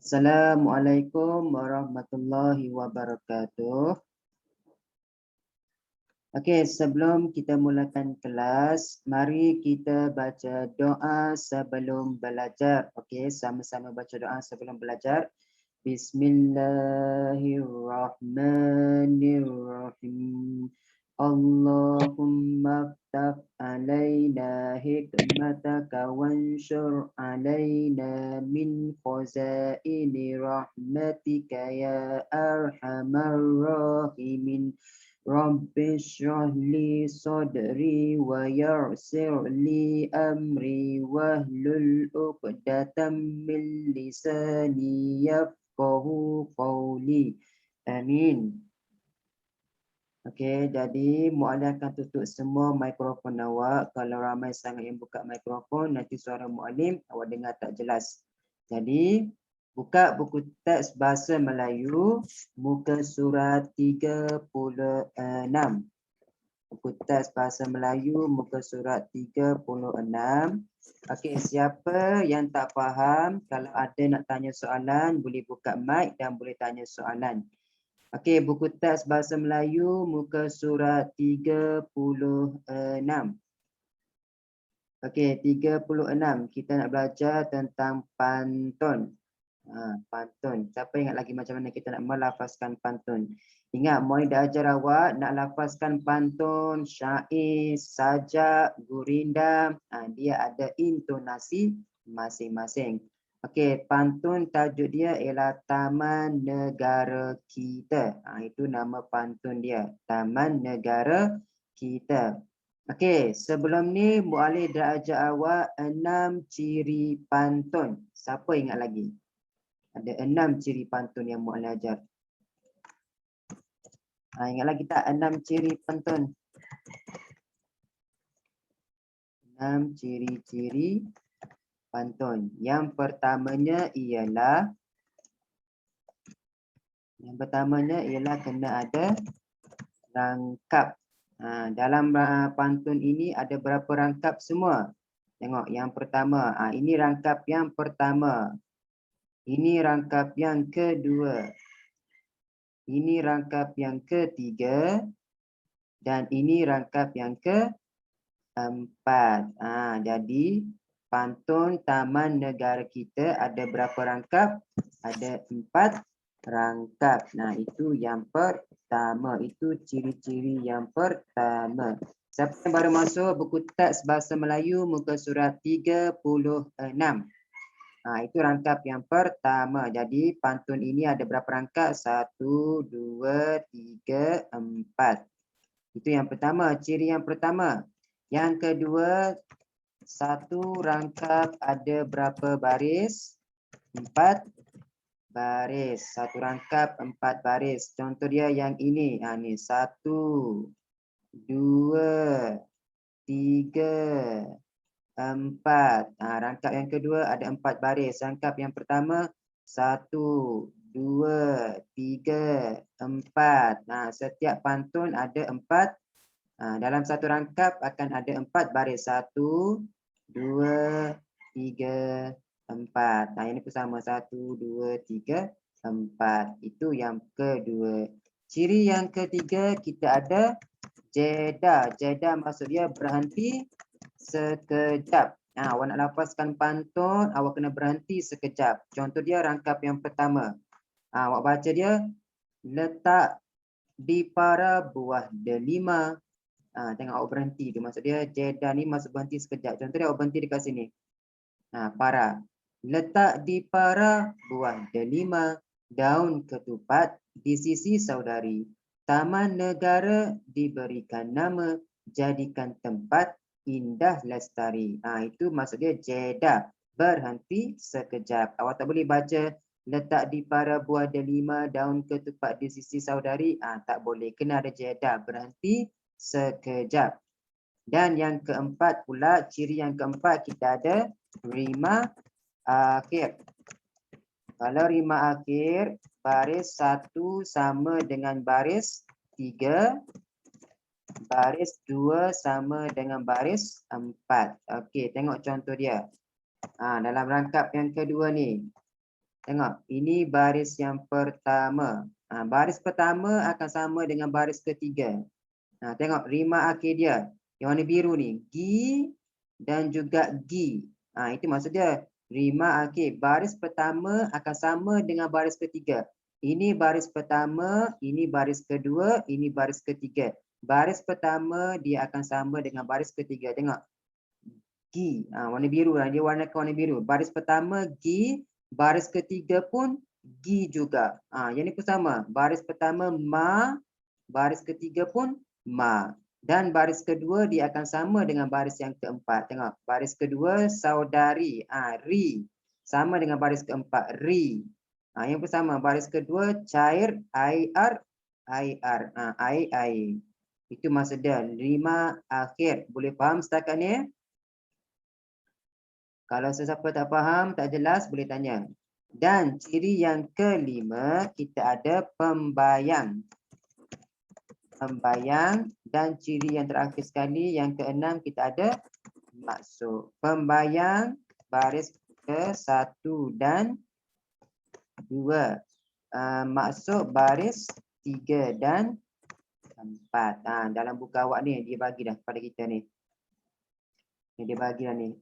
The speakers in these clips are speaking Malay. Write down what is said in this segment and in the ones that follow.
Assalamualaikum warahmatullahi wabarakatuh. Okey, sebelum kita mulakan kelas, mari kita baca doa sebelum belajar. Okey, sama-sama baca doa sebelum belajar. Bismillahirrahmanirrahim. Allahumma ftah alaina hikmataka wanshur alaina min khazaini rahmatika ya arhamar rahimin. Rabbi shrah li sadri wa yassir li amri wahlul 'uqdatam min lisani yafqahu qawli. Amin. Okey, jadi muallim akan tutup semua mikrofon awak. Kalau ramai sangat yang buka mikrofon, nanti suara muallim awak dengar tak jelas. Jadi, buka buku teks bahasa Melayu, muka surat 36. Buku teks bahasa Melayu, muka surat 36. Okey, siapa yang tak faham, kalau ada nak tanya soalan, boleh buka mic dan boleh tanya soalan. Okey, buku teks bahasa Melayu muka surat 36. Okey, 36. Kita nak belajar tentang pantun. Pantun. Siapa ingat lagi macam mana kita nak melafazkan pantun? Ingat, Moi dah ajar awak nak lafazkan pantun, syair, sajak, gurinda. Dia ada intonasi masing-masing. Okey, pantun tajuk dia ialah Taman Negara Kita. Itu nama pantun dia, Taman Negara Kita. Okey, sebelum ni muallim dah ajar awak 6 ciri pantun. Siapa ingat lagi? Ada 6 ciri pantun yang muallim ajar. Ingat lagi tak 6 ciri pantun? 6 ciri-ciri pantun. Yang pertamanya ialah kena ada rangkap. Dalam pantun ini ada berapa rangkap semua? Tengok yang pertama. Ini rangkap yang pertama. Ini rangkap yang kedua. Ini rangkap yang ketiga. Dan ini rangkap yang keempat. Jadi pantun Taman Negara Kita ada berapa rangkap? Ada 4 rangkap. Itu yang pertama. Itu ciri-ciri yang pertama. Siapa yang baru masuk buku teks bahasa Melayu muka surat 36. Itu rangkap yang pertama. Jadi pantun ini ada berapa rangkap? 1, 2, 3, 4. Itu yang pertama, ciri yang pertama. Yang kedua, satu rangkap ada berapa baris? 4 baris. Satu rangkap 4 baris. Contoh dia yang ini. Ni 1, 2, 3, 4. Rangkap yang kedua ada 4 baris. Rangkap yang pertama 1, 2, 3, 4. Setiap pantun ada 4. Dalam satu rangkap akan ada 4 baris. 1, 2, 3, 4. Yang ini pun sama. 1, 2, 3, 4. Itu yang kedua. Ciri yang ketiga kita ada jeda. Jeda maksud dia berhenti sekejap. Awak nak lafazkan pantun, awak kena berhenti sekejap. Contoh dia rangkap yang pertama. Awak baca dia, letak di para buah delima. Tengok awak berhenti tu. Maksud dia jeda ni maksud berhenti sekejap. Contoh dia awak berhenti dekat sini. Para. Letak di para buah delima daun ketupat di sisi saudari. Taman negara diberikan nama, jadikan tempat indah lestari. Itu maksud dia jeda, berhenti sekejap. Awak tak boleh baca letak di para buah delima daun ketupat di sisi saudari. Tak boleh, kena ada jeda, berhenti sekejap. Dan yang keempat pula, ciri yang keempat kita ada rima akhir. Kalau rima akhir, baris 1 sama dengan baris 3, baris 2 sama dengan baris 4. Okey, tengok contoh dia. Dalam rangkap yang kedua ni. Tengok, ini baris yang pertama. Baris pertama akan sama dengan baris ketiga. Tengok rima akhir dia. Yang warna biru ni. Gi dan juga gi. Itu maksud dia. Rima akhir. Baris pertama akan sama dengan baris ketiga. Ini baris pertama, ini baris kedua, ini baris ketiga. Baris pertama dia akan sama dengan baris ketiga. Tengok. Gi. Warna biru lah. Dia warna warna biru. Baris pertama gi. Baris ketiga pun gi juga. Yang ni pun sama. Baris pertama ma. Baris ketiga pun ma. Dan baris kedua dia akan sama dengan baris yang keempat. Tengok. Baris kedua saudari. Ri. Sama dengan baris keempat. Ri. Yang pun sama. Baris kedua cair. Air. Air. Air. Itu maksud dia. Rima akhir. Boleh faham setakat ni? Kalau sesiapa tak faham, tak jelas, boleh tanya. Dan ciri yang kelima, kita ada pembayang. Pembayang. Dan ciri yang terakhir sekali, yang keenam, kita ada maksud. Pembayang baris ke-1 dan 2. Maksud baris 3 dan 4. Dalam buku awak ni, dia bagi dah kepada kita ni. Dia bagi dah ni.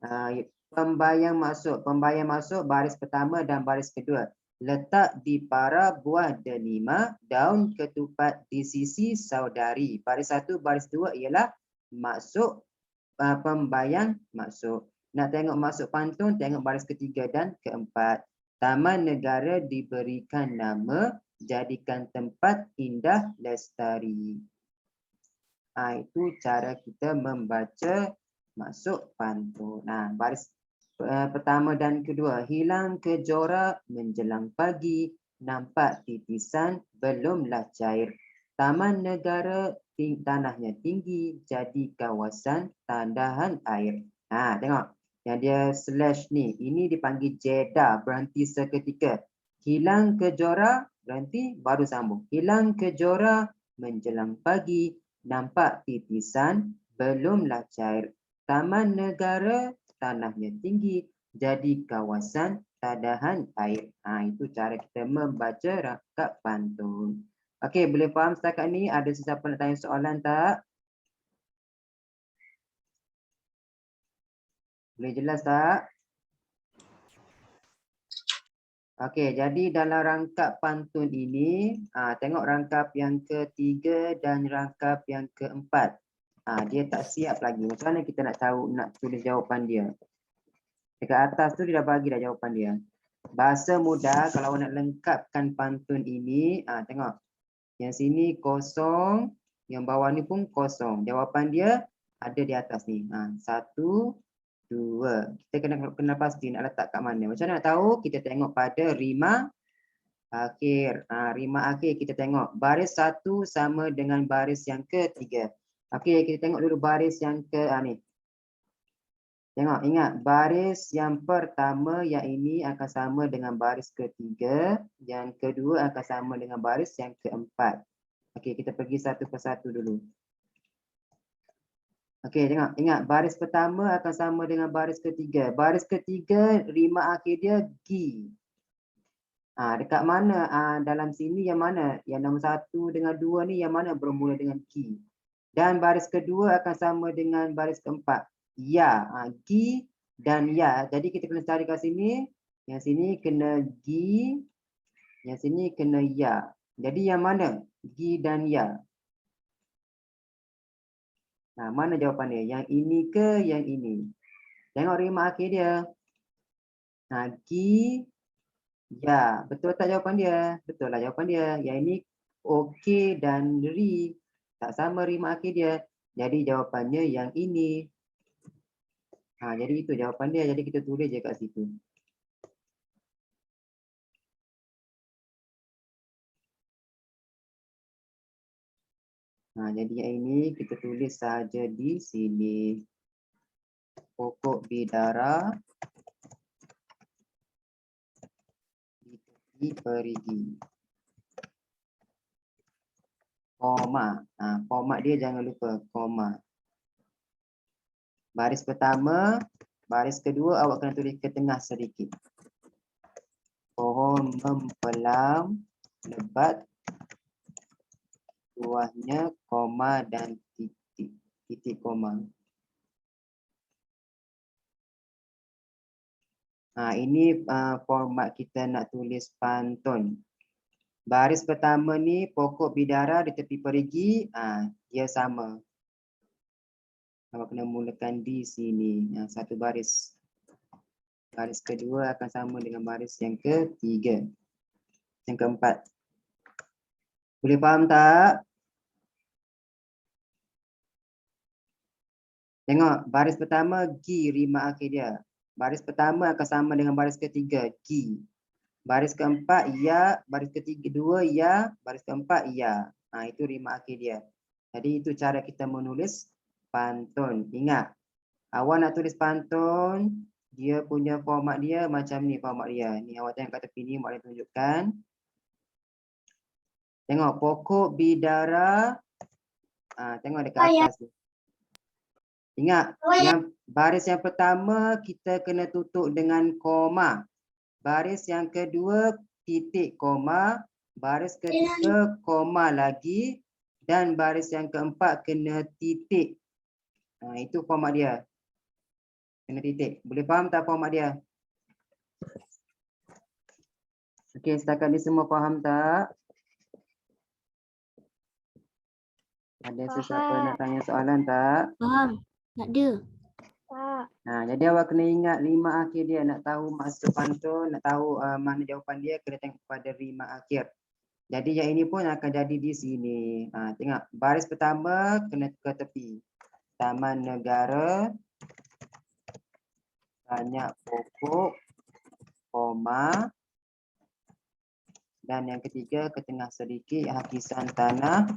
Pembayang maksud. Pembayang maksud baris pertama dan baris kedua. Letak di para buah delima, daun ketupat di sisi saudari. Baris 1, baris 2 ialah maksud pembayang maksud. Nak tengok maksud pantun, tengok baris ketiga dan keempat. Taman negara diberikan nama, jadikan tempat indah lestari. Itu cara kita membaca maksud pantun. Baris pertama dan kedua. Hilang kejora menjelang pagi, nampak titisan belumlah cair. Taman negara tanahnya tinggi, jadi kawasan tandahan air. Tengok. Yang dia slash ni, ini dipanggil jeda, berhenti seketika. Hilang kejora, berhenti, baru sambung. Hilang kejora menjelang pagi, nampak titisan belumlah cair. Taman negara tanahnya tinggi, jadi kawasan tandahan air. Itu cara kita membaca rangkap pantun. Okey, boleh faham setakat ni? Ada sesiapa nak tanya soalan tak? Boleh jelas tak? Okey, jadi dalam rangkap pantun ini, tengok rangkap yang ketiga dan rangkap yang keempat. Dia tak siap lagi. Macam mana kita nak tahu, nak tulis jawapan dia? Dekat atas tu dia dah bagi dah jawapan dia. Bahasa mudah, kalau nak lengkapkan pantun ini, tengok. Yang sini kosong, yang bawah ni pun kosong. Jawapan dia ada di atas ni. 1, 2. Kita kena pasti nak letak kat mana. Macam mana nak tahu? Kita tengok pada rima akhir. Rima akhir kita tengok. Baris 1 sama dengan baris yang ketiga. Okey, kita tengok dulu baris yang ni. Tengok, ingat baris yang pertama yang ini akan sama dengan baris ketiga, yang kedua akan sama dengan baris yang keempat. Okey, kita pergi satu persatu dulu. Okey, tengok, ingat baris pertama akan sama dengan baris ketiga. Baris ketiga rima akhir dia gi. Dekat mana dalam sini yang mana? Yang nombor 1 dengan 2 ni yang mana bermula dengan gi? Dan baris kedua akan sama dengan baris keempat. Ya, gi dan ya. Jadi kita kena cari kat sini. Yang sini kena gi. Yang sini kena ya. Jadi yang mana? Gi dan ya. Mana jawapan dia? Yang ini ke yang ini? Tengok rima akhir dia. Gi, ya. Betul tak jawapan dia? Betul lah jawapan dia. Yang ini okey dan ri. Tak sama rima akhir dia. Jadi jawapannya yang ini. Jadi itu jawapan dia. Jadi kita tulis je kat situ. Jadi yang ini kita tulis saja di sini. Pokok bidara di tepi perigi. Koma. Koma dia jangan lupa. Koma. Baris pertama, baris kedua awak kena tulis ke tengah sedikit. Pohon mempelam lebat. Buahnya koma dan titik koma. Ini format kita nak tulis pantun. Baris pertama ni pokok bidara di tepi perigi, dia sama. Awak kena mulakan di sini. Satu baris. Baris kedua akan sama dengan baris yang ketiga. Yang keempat. Boleh faham tak? Tengok, baris pertama gi rima akhir dia. Baris pertama akan sama dengan baris ketiga, gi. Baris keempat, ya. Baris ketiga, dua, ya. Baris keempat, ya. Itu rima akhir dia. Jadi itu cara kita menulis pantun. Ingat, awak nak tulis pantun, dia punya format dia macam ni format dia. Ni awak tengok kat tepi ni, Mak Alin tunjukkan. Tengok, pokok bidara. Tengok dekat atas tu. Ingat, yang baris yang pertama kita kena tutup dengan koma. Baris yang kedua titik koma. Baris ketiga koma lagi. Dan baris yang keempat kena titik. Itu format dia. Kena titik. Boleh faham tak format dia? Okey, setakat ni semua faham tak? Ada sesiapa nak tanya soalan tak? Faham. Tak ada. Jadi awak kena ingat rima akhir dia. Nak tahu maksud pantun, nak tahu mana jawapan dia, kena tengok pada rima akhir. Jadi yang ini pun akan jadi di sini. Tengok, baris pertama kena ke tepi. Taman negara, banyak pokok, koma. Dan yang ketiga, ke tengah sedikit, hakisan tanah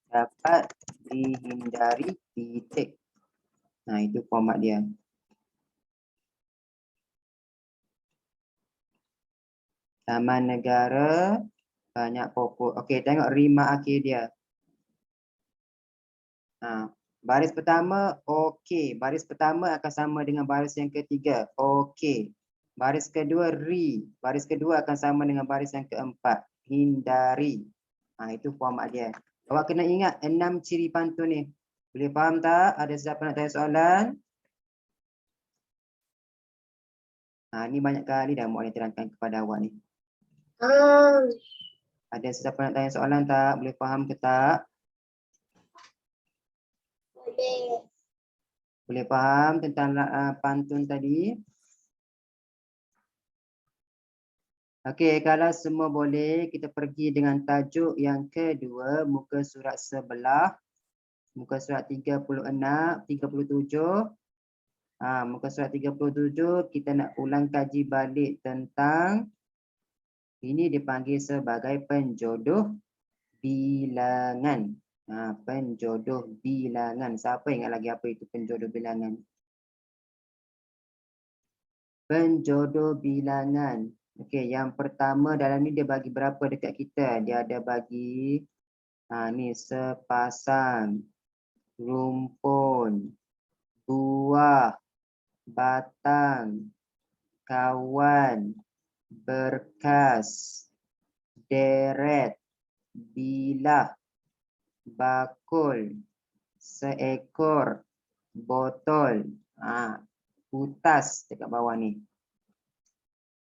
dapat dihindari titik. Itu format dia. Taman negara, banyak pokok. Okey, tengok rima akhir dia. Baris pertama, okey. Baris pertama akan sama dengan baris yang ketiga. Okey. Baris kedua, ri. Baris kedua akan sama dengan baris yang keempat. Hindari. Itu format dia. Awak kena ingat 6 ciri pantun ni. Boleh faham tak? Ada siapa nak tanya soalan? Ni banyak kali dah Mak Alin terangkan kepada awak ni. Ada siapa nak tanya soalan tak? Boleh faham ke tak? Boleh faham tentang pantun tadi? Okey, kalau semua boleh, kita pergi dengan tajuk yang kedua, muka surat sebelah. Muka surat 37. Muka surat 37, kita nak ulang kaji balik tentang ini dipanggil sebagai penjodoh bilangan. Penjodoh bilangan. Siapa ingat lagi apa itu penjodoh bilangan? Penjodoh bilangan. Okey, yang pertama dalam ni dia bagi berapa dekat kita? Dia ada bagi ni sepasang, rumpun, buah, batang, kawan, berkas, deret, bilah, bakul, seekor, botol, utas dekat bawah ni.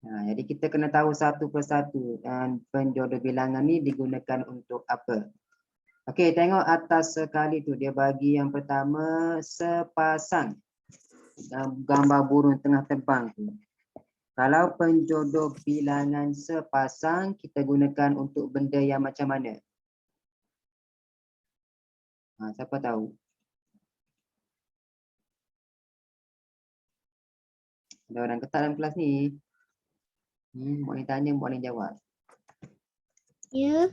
Jadi kita kena tahu satu persatu penjodoh bilangan ni digunakan untuk apa. Okey, tengok atas sekali tu dia bagi yang pertama sepasang. Gambar burung tengah terbang tu. Kalau penjodoh bilangan sepasang kita gunakan untuk benda yang macam mana? Siapa tahu? Ada orang ketat dalam kelas ni. Mak Alin tanya, Mak Alin jawab. Ya.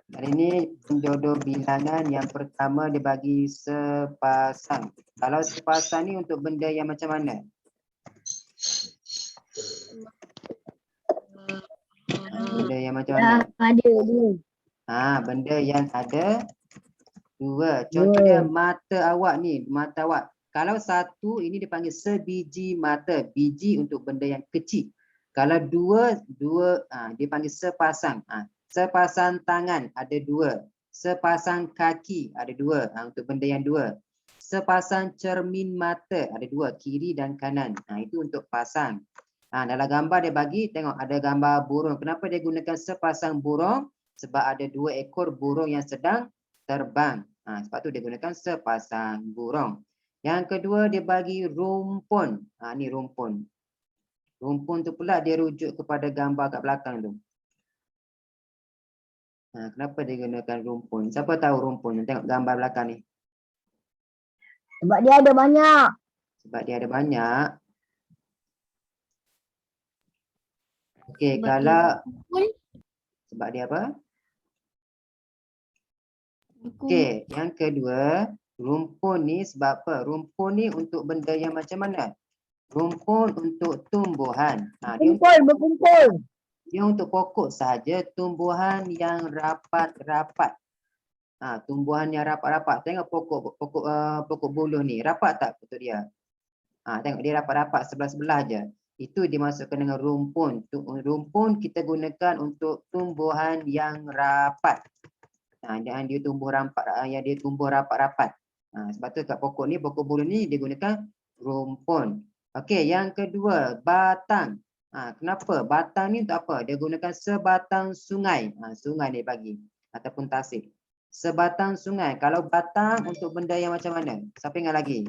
Hari ini penjodoh bilangan yang pertama dibagi sepasang. Kalau sepasang ni untuk benda yang macam mana? Benda yang macam mana? Ada dua. Benda yang ada dua. Contohnya mata awak ni, mata awak. Kalau satu ini dipanggil sebiji mata. Biji untuk benda yang kecil. Kalau dua dia panggil sepasang. Sepasang tangan ada dua. Sepasang kaki ada dua, untuk benda yang dua. Sepasang cermin mata ada dua, kiri dan kanan. Itu untuk pasang. Dalam gambar dia bagi, tengok ada gambar burung. Kenapa dia gunakan sepasang burung? Sebab ada dua ekor burung yang sedang terbang. Sebab tu dia gunakan sepasang burung. Yang kedua dia bagi rumpun. Ni rumpun. Rumpun tu pula dia rujuk kepada gambar kat belakang tu. Kenapa dia gunakan rumpun? Siapa tahu rumpun? Tengok gambar belakang ni. Sebab dia ada banyak. Sebab dia ada banyak. Okey, Sebab kalau dia berkumpul. sebab dia apa? Berkumpul. Okey, yang kedua, rumpun ni sebab apa? Rumpun ni untuk benda yang macam mana? Rumpun untuk tumbuhan. Berkumpul. Dia untuk pokok sahaja, tumbuhan yang rapat-rapat. Tumbuhan yang rapat-rapat. Tengok pokok buluh ni, rapat tak betul dia? Tengok dia rapat-rapat sebelah-sebelah je. Itu dimasukkan dengan rumpun. Rumpun kita gunakan untuk tumbuhan yang rapat. Yang dia tumbuh rapat-rapat. Sebab tu kat pokok ni, pokok buluh ni dia gunakan rumpun. Okey, yang kedua, batang. Kenapa? Batang ni untuk apa? Dia gunakan sebatang sungai. Sungai dia bagi. Ataupun tasik. Sebatang sungai. Kalau batang untuk benda yang macam mana? Siapa ingat lagi?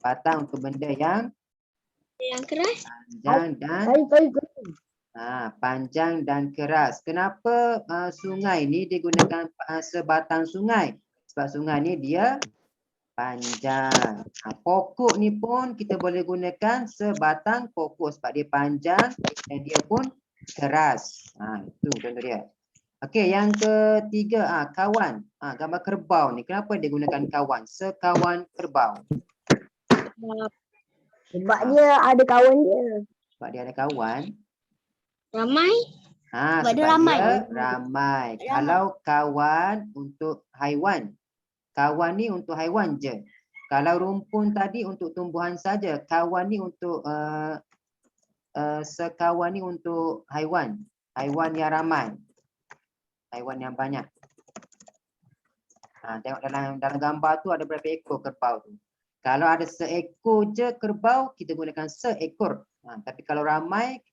Batang untuk benda yang Keras. panjang dan panjang dan keras. Kenapa sungai ni digunakan sebatang sungai? Sebab sungai ni dia panjang. Pokok ni pun kita boleh gunakan sebatang pokok sebab dia panjang dan dia pun keras. Itu contoh dia. Okey, yang ketiga, kawan. Gambar kerbau ni. Kenapa dia gunakan kawan? Sekawan kerbau. Sebab dia ada kawan dia. Sebab dia ada kawan. Ramai. Sebab dia ramai. Kalau kawan untuk haiwan. Kawan ni untuk haiwan je. Kalau rumpun tadi untuk tumbuhan saja. Kawan ni untuk sekawan ni untuk haiwan. Haiwan yang ramai. Haiwan yang banyak. Tengok dalam gambar tu ada berapa ekor kerbau tu. Kalau ada seekor je kerbau, kita gunakan seekor. Tapi kalau ramai,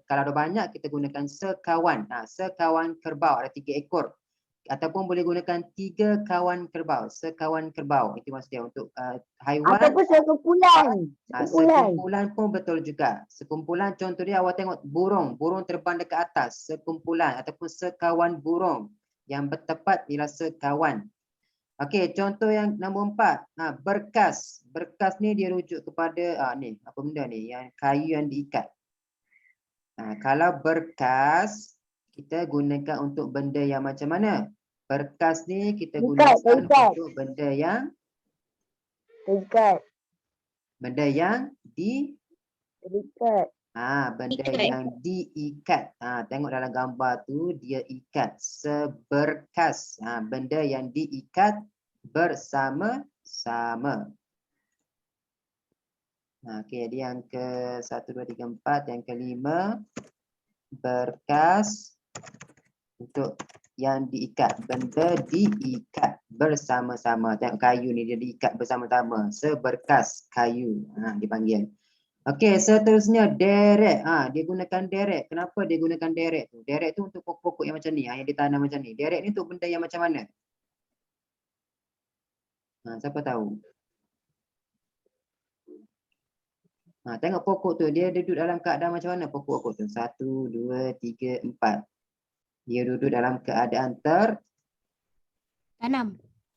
kalau ada banyak, kita gunakan sekawan. Sekawan kerbau, ada 3 ekor. Ataupun boleh gunakan 3 kawan kerbau. Sekawan kerbau. Itu maksudnya untuk haiwan. Ataupun sekumpulan. Sekumpulan pun betul juga. Sekumpulan contoh dia awak tengok burung. Burung terbang dekat atas. Sekumpulan ataupun sekawan burung. Yang bertepat ialah sekawan. Okey, contoh yang nombor 4. Berkas. Berkas ni dia rujuk kepada ni, apa benda ni? Yang kayu yang diikat. Kalau berkas kita gunakan untuk benda yang macam mana? Berkas ni kita gunakan untuk benda yang benda yang diikat. Benda yang diikat. Tengok dalam gambar tu dia ikat seberkas. Benda yang diikat bersama-sama. Okey, jadi yang ke 1, 2, 3, 4. Yang kelima, berkas untuk yang diikat. Benda diikat bersama-sama. Tengok kayu ni dia diikat bersama-sama. Seberkas kayu dipanggil. Okey, seterusnya derek. Dia gunakan derek. Kenapa dia gunakan derek tu? Derek tu untuk pokok-pokok yang macam ni, yang ditanam macam ni. Derek ni untuk benda yang macam mana? Siapa tahu? Tengok pokok tu, dia duduk dalam keadaan macam mana pokok-pokok tu? 1, 2, 3, 4. Dia duduk dalam keadaan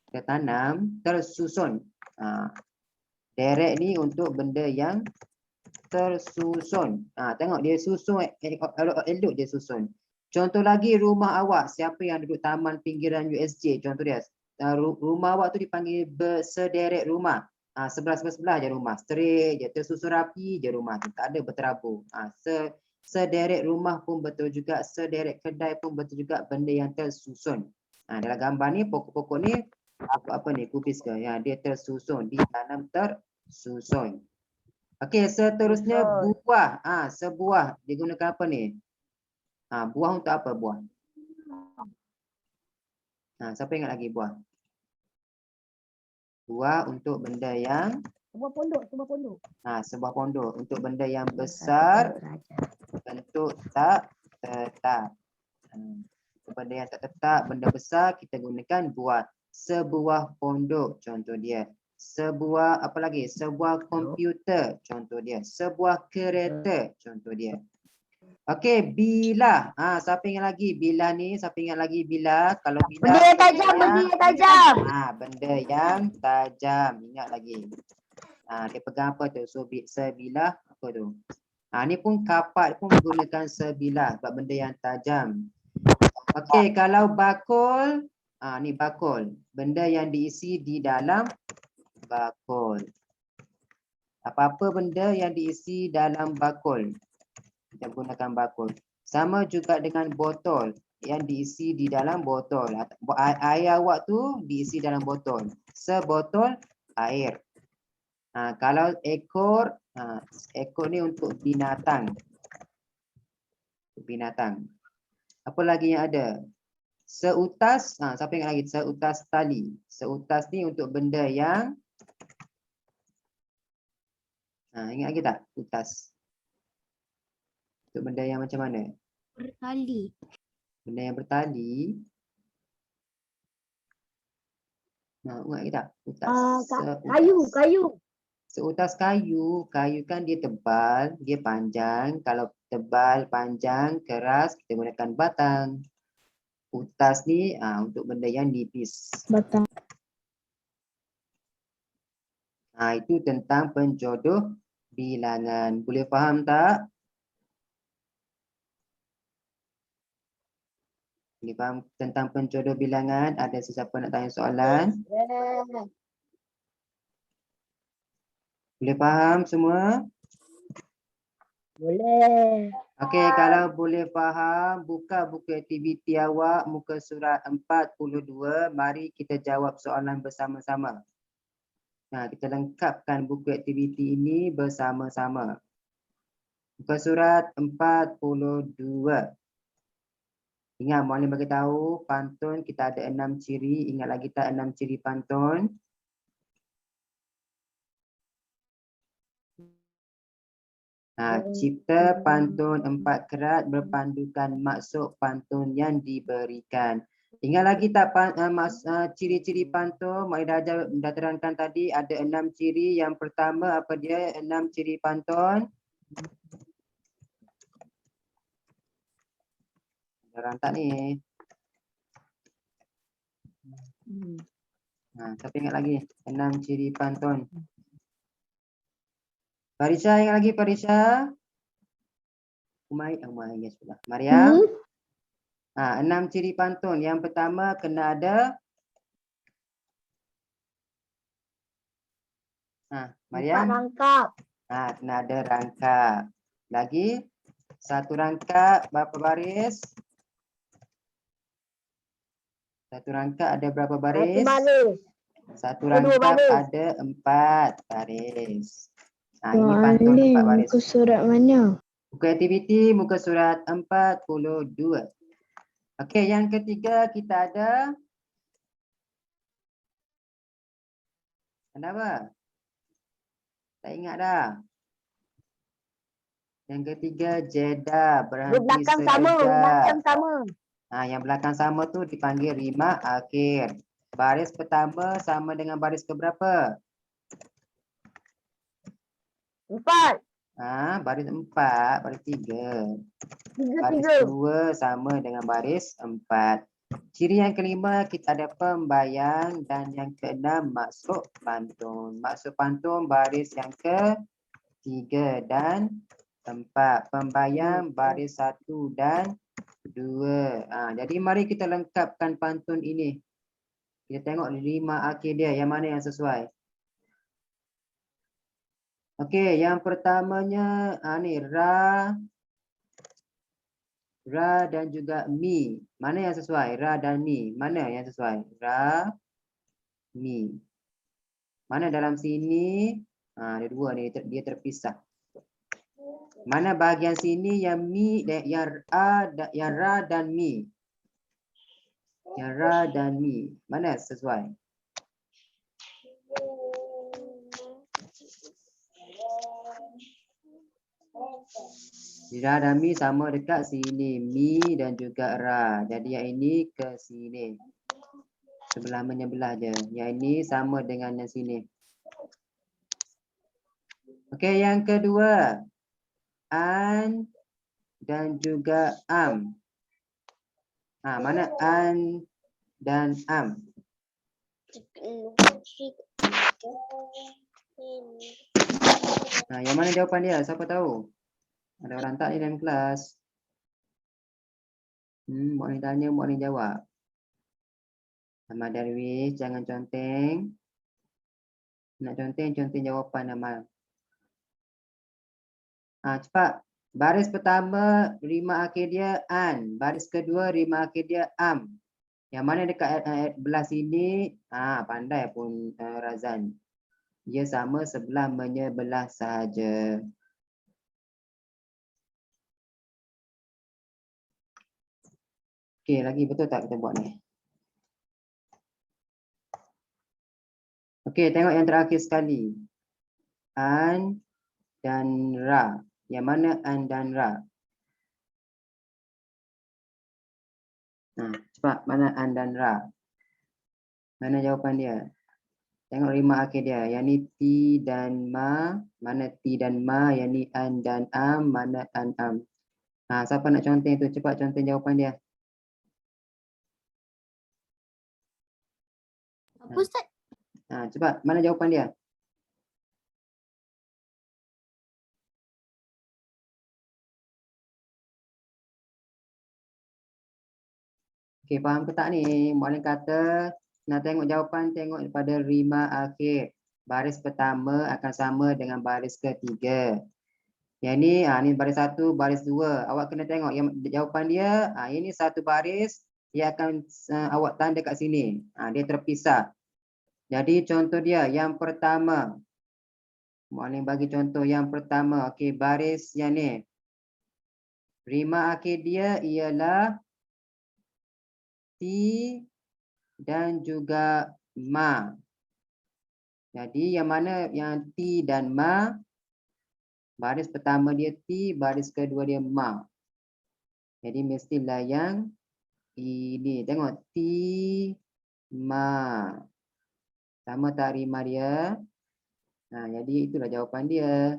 tertanam, tersusun. Derek ni untuk benda yang tersusun. Tengok dia susun, elok dia susun. Contoh lagi rumah awak, siapa yang duduk taman pinggiran USJ, contoh dia. Rumah awak tu dipanggil bersederet rumah. Sebelah-sebelah je rumah, straight je, tersusun rapi je rumah tu, tak ada berterabur. Sederet rumah pun betul juga, sederet kedai pun betul juga, benda yang tersusun. Dalam gambar ni pokok-pokok ni apa ni, kubis ke? Dia tersusun, ditanam tersusun. Okey, seterusnya buah. Sebuah digunakan apa ni? Buah untuk apa buah? Siapa ingat lagi buah? Buah untuk benda yang Sebuah pondok, sebuah pondok. sebuah pondok. Untuk benda yang besar, bentuk tak tetap. Benda yang tak tetap, benda besar kita gunakan buah. Sebuah pondok contoh dia. Sebuah apa lagi? Sebuah komputer contoh dia. Sebuah kereta contoh dia. Okey, bilah. Siapa ingat lagi bilah ni? Siapa ingat lagi bilah? Kalau bilah Benda yang tajam, benda yang tajam. benda yang tajam. Ingat lagi. Dia pegang apa tu? Sebilah apa tu? Ni pun kapat pun menggunakan sebilah sebab benda yang tajam. Okey, kalau bakul, ni bakul. Benda yang diisi di dalam bakul. Apa-apa benda yang diisi dalam bakul. Kita gunakan bakul. Sama juga dengan botol yang diisi di dalam botol. Air awak tu diisi dalam botol. Sebotol air. Kalau ekor, ekor ni untuk binatang. Binatang. Apa lagi yang ada? Seutas, siapa ingat lagi? Seutas tali. Seutas ni untuk benda yang ingat lagi tak? Utas. Untuk benda yang macam mana? Bertali. Benda yang bertali. Ingat lagi tak? Utas. Kayu. Seutas kayu. Kayu kan dia tebal, dia panjang. Kalau tebal, panjang, keras, kita gunakan batang. Utas ni untuk benda yang nipis. Batang. Itu tentang penjodoh bilangan. Boleh faham tak? Boleh faham tentang penjodoh bilangan? Ada sesiapa nak tanya soalan? Boleh faham semua? Boleh. Okey, kalau boleh faham, buka buku aktiviti awak, muka surat 42. Mari kita jawab soalan bersama-sama. Kita lengkapkan buku aktiviti ini bersama-sama. Muka surat 42. Ingat, Muallim bagi tahu pantun kita ada 6 ciri. Ingat lagi tak 6 ciri pantun? Cipta pantun 4 kerat berpandukan maksud pantun yang diberikan. Ingat lagi tak ciri-ciri pantun? Muallim dah terangkan tadi ada 6 ciri. Yang pertama apa dia 6 ciri pantun? Orang tak ni? Siapa ingat lagi? 6 ciri pantun. Farisha ingat lagi Farisha? Umay ya sudah. Maria? 6 ciri pantun. Yang pertama kena ada Maria? Rangkap. Kena ada rangkap. Lagi? Satu rangkap berapa baris? Satu rangkap ada berapa baris? Satu rangkap ada 4 baris. Ini pantun 4 baris. Muka surat mana? Buku aktiviti muka surat 42. Okey, yang ketiga kita ada apa? Tak ingat dah. Yang ketiga jeda, berhenti sekejap. Yang belakang sama tu dipanggil rimak akhir. Baris pertama sama dengan baris keberapa? 4. Baris 4, baris 3. Baris 2 sama dengan baris 4. Ciri yang kelima kita ada pembayang dan yang keenam maksud pantun. Maksud pantun baris yang ke-3 dan 4. Pembayang baris 1 dan 2. Jadi mari kita lengkapkan pantun ini. Kita tengok rimak akhir dia yang mana yang sesuai. Okey, yang pertamanya ni ra dan juga mi. Mana yang sesuai? Ra dan mi. Mana yang sesuai? Ra, mi. Mana dalam sini Ada dua ni, dia terpisah. Mana bahagian sini yang mi, yang ra dan mi. Yang ra dan mi. Mana sesuai? Ra dan mi sama dekat sini. Mi dan juga ra. Jadi yang ini ke sini. Sebelah menyebelah je. Yang ini sama dengan yang sini. Okey, yang kedua. An dan juga am. Mana an dan am? Yang mana jawapan dia? Siapa tahu? Ada orang tak ni dalam kelas? Mak ni tanya, mak ni jawab. Amal Darwish, jangan conteng. Nak conteng jawapan Amal. Cepat. Baris pertama, rima akhir dia an. Baris kedua, rima akhir dia am. Yang mana dekat belah sini, pandai pun Razan. Dia sama sebelah menyebelah sahaja. Okey, lagi betul tak kita buat ni? Okey, tengok yang terakhir sekali. An dan ra. Yang mana an dan ra? Cepat, mana an dan ra? Mana jawapan dia? Tengok rima akhir dia. Yang ni ti dan ma. Mana ti dan ma? Yang ni an dan am. Mana an am? Siapa nak conteng tu? Cepat conteng jawapan dia. Apa Ustaz? Cepat. Mana jawapan dia? Okey, faham ke tak ni? Muallim kata nak tengok jawapan, tengok daripada rima akhir. Baris pertama akan sama dengan baris ketiga. Yang ni, ni baris satu, baris dua. Awak kena tengok yang jawapan dia. Ini satu baris, dia akan awak tanda kat sini. Dia terpisah. Jadi contoh dia yang pertama. Muallim bagi contoh yang pertama. Okey, baris yang ni. Rima akhir dia ialah ti dan juga ma. Jadi yang mana yang ti dan ma, baris pertama dia ti, baris kedua dia ma. Jadi mestilah yang ini. Tengok ti, ma. Sama tak rima dia? Jadi itulah jawapan dia.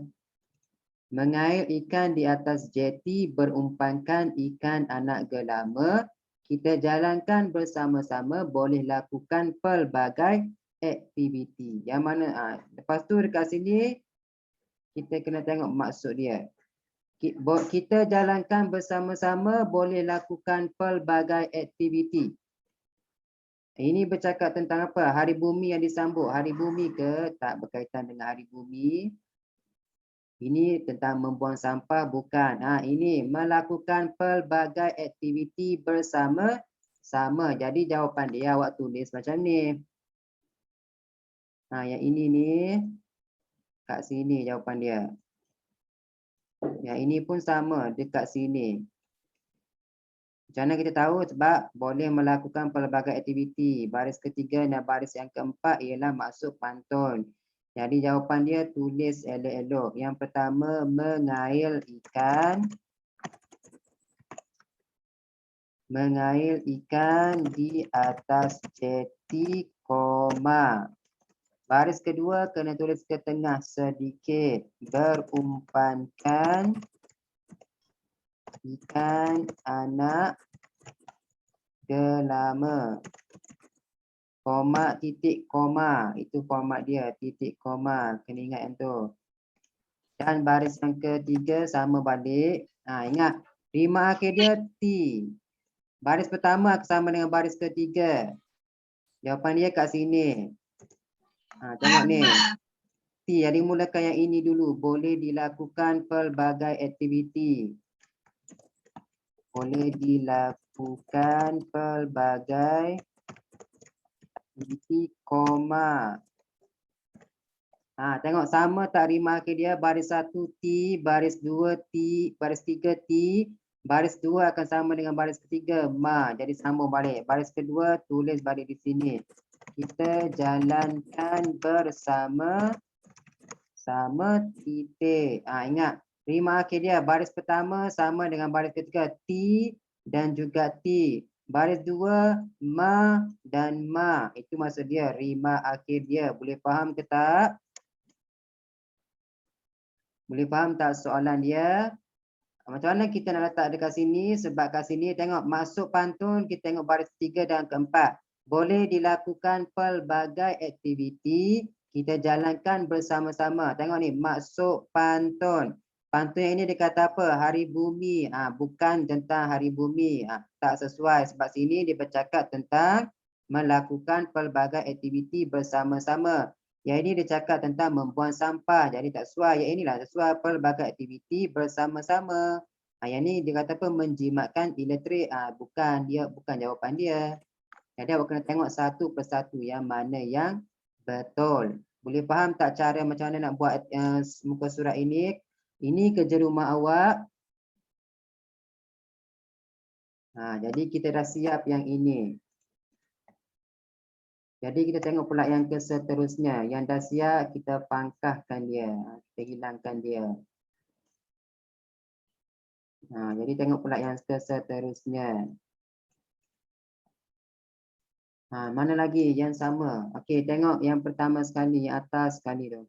Mengail ikan di atas jeti berumpankan ikan anak gelama. Kita jalankan bersama-sama, boleh lakukan pelbagai aktiviti. Yang mana? Lepas tu dekat sini, kita kena tengok maksud dia. Kita jalankan bersama-sama, boleh lakukan pelbagai aktiviti. Ini bercakap tentang apa? Hari bumi yang disambut. Hari bumi ke? Tak berkaitan dengan hari bumi. Ini tentang membuang sampah, bukan. Ini melakukan pelbagai aktiviti bersama-sama. Jadi jawapan dia awak tulis macam ni. Yang ini ni kat sini jawapan dia. Yang ini pun sama dekat sini. Macam mana kita tahu? Sebab boleh melakukan pelbagai aktiviti. Baris ketiga dan baris yang keempat ialah maksud pantun. Jadi jawapan dia tulis elok-elok. Yang pertama, mengail ikan. Mengail ikan di atas jeti, koma. Baris kedua kena tulis ke tengah sedikit. Berumpankan ikan anak gelama. Koma, titik koma. Itu format dia, titik koma. Kena ingat yang tu. Dan baris yang ketiga sama balik. Ingat, rima akhir dia ti. Baris pertama sama dengan baris ketiga. Jawapan dia kat sini. Tengok ni. Ti, jadi mulakan yang ini dulu. Boleh dilakukan pelbagai aktiviti. Boleh dilakukan pelbagai aktiviti, koma. Tengok sama tak rima akhir dia, baris 1 T, baris 2 T, baris 3 T, baris 2 akan sama dengan baris ketiga ma. Jadi sambung balik. Baris kedua tulis balik di sini. Kita jalankan bersama sama titik. Ingat rima akhir dia baris pertama sama dengan baris ketiga T dan juga T. Baris 2 ma dan ma. Itu maksud dia rima akhir dia. Boleh faham ke tak? Boleh faham tak soalan dia? Macam mana kita nak letak dekat sini? Sebab kat sini tengok masuk pantun, kita tengok baris 3 dan keempat. Boleh dilakukan pelbagai aktiviti, kita jalankan bersama-sama. Tengok ni, masuk pantun. Pantun yang ini dia kata apa? Hari Bumi. Bukan tentang Hari Bumi. Tak sesuai. Sebab sini dia bercakap tentang melakukan pelbagai aktiviti bersama-sama. Yang ini dia cakap tentang membuang sampah. Jadi tak sesuai. Yang inilah sesuai pelbagai aktiviti bersama-sama. Yang ni dia kata apa? Menjimatkan elektrik. Bukan jawapan dia. Jadi awak kena tengok satu persatu yang mana yang betul. Boleh faham tak cara macam mana nak buat muka surat ini? Ini kerja rumah awak. Jadi kita dah siap yang ini. Jadi kita tengok pula yang ke seterusnya. Yang dah siap kita pangkahkan dia. Kita hilangkan dia. Jadi tengok pula yang ke seterusnya. Mana lagi yang sama? Okey, tengok yang pertama sekali, yang atas sekali tu.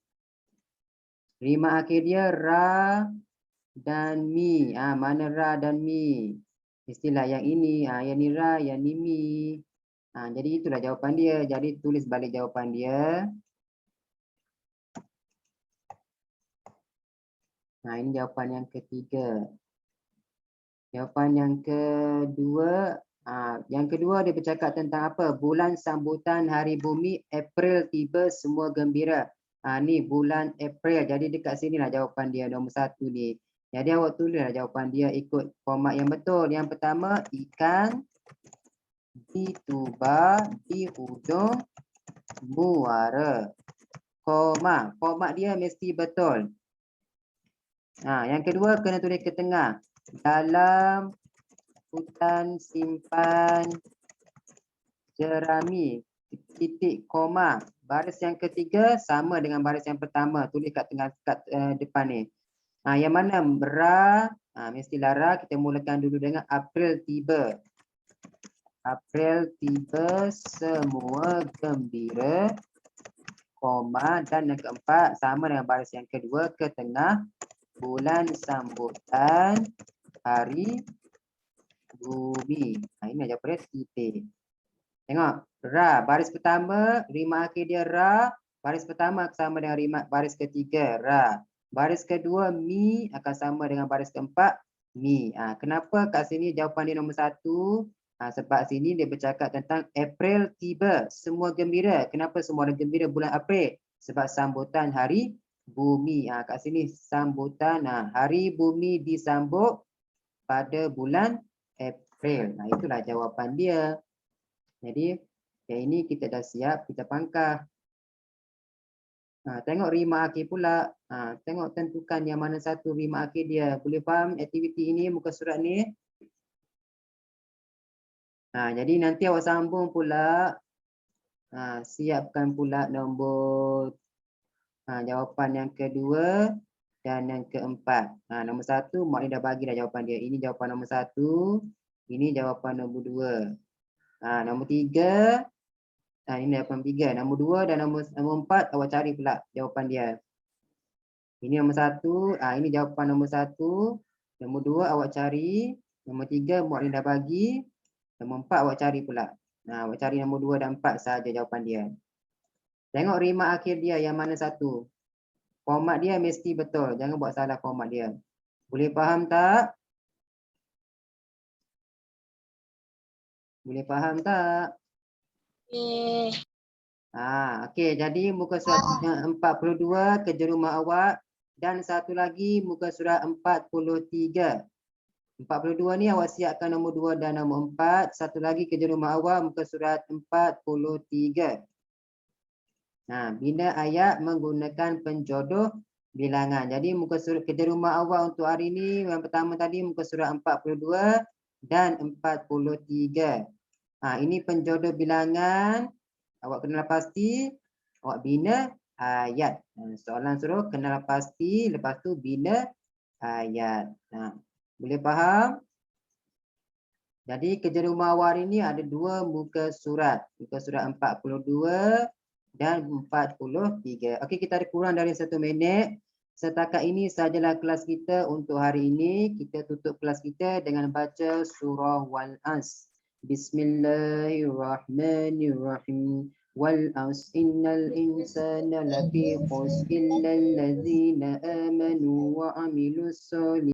Rima akhir dia ra dan mi. Mana ra dan mi? Istilah yang ini. Yang ni ra, yang ni mi. Jadi itulah jawapan dia. Jadi tulis balik jawapan dia. Ini jawapan yang ketiga. Jawapan yang kedua. Yang kedua dia bercakap tentang apa? Bulan sambutan Hari Bumi, April tiba semua gembira. Ni bulan April. Jadi dekat sini lah jawapan dia nombor 1 ni. Jadi awak tulislah jawapan dia ikut format yang betul. Yang pertama, ikan dituba di hujung muara. Koma. Format dia mesti betul. Yang kedua kena tulis ke tengah. Dalam hutan simpan jerami. Titik koma. Baris yang ketiga sama dengan baris yang pertama. Tulis kat tengah kat depan ni. Yang mana ra, mestilah ra kita mulakan dulu dengan April tiba. April tiba semua gembira. Koma dan yang keempat sama dengan baris yang kedua ke tengah. Bulan sambutan Hari Bumi. Ini jawapan dia titik. Tengok, ra. Baris pertama, rima akhir dia ra. Baris pertama sama dengan rima baris ketiga, ra. Baris kedua, mi akan sama dengan baris keempat, mi. Kenapa kat sini jawapan dia nombor 1? Sebab sini dia bercakap tentang April tiba. Semua gembira. Kenapa semua orang gembira bulan April? Sebab sambutan Hari Bumi. Kat sini sambutan. Hari Bumi disambut pada bulan April. Itulah jawapan dia. Jadi yang ini kita dah siap, kita pangkah. Tengok rima akhir pula. Tengok tentukan yang mana satu rima akhir dia. Boleh faham aktiviti ini, muka surat ni? Jadi nanti awak sambung pula. Siapkan pula nombor jawapan yang kedua dan yang keempat. Nombor 1, Mak ni dah bagi dah jawapan dia. Ini jawapan nombor 1. Ini jawapan nombor 2. Nombor 3. Ini jawapan 3. Nombor 2 dan nombor 4 awak cari pula jawapan dia. Ini nombor 1. Ini jawapan nombor 1. Nombor 2 awak cari. Nombor 3 Mak ni dah bagi. Nombor 4 awak cari pula. Awak cari nombor 2 dan 4 sahaja jawapan dia. Tengok rima akhir dia yang mana satu. Format dia mesti betul. Jangan buat salah format dia. Boleh faham tak? Boleh faham tak? Okey, jadi muka surat 42 kerja rumah awak dan satu lagi muka surat 43. 42 ni awak siapkan nombor 2 dan nombor 4. Satu lagi kerja rumah awak muka surat 43. Bina ayat menggunakan penjodoh bilangan. Jadi muka surat kerja rumah awak untuk hari ini yang pertama tadi muka surat 42 dan 43. Ini penjodoh bilangan. Awak kenal pasti, awak bina ayat. Soalan suruh kenal pasti, lepas tu bina ayat. Boleh faham? Jadi kerja rumah awak hari ini ada dua muka surat. Muka surat 42 dan 43. Okey, kita ada kurang dari 1 minit. Setakat ini sajalah kelas kita untuk hari ini. Kita tutup kelas kita dengan baca surah Wal-As. Bismillahirrahmanirrahim. Wal-As innal insana lafi khusr illa allazina amanu wa amilus solih.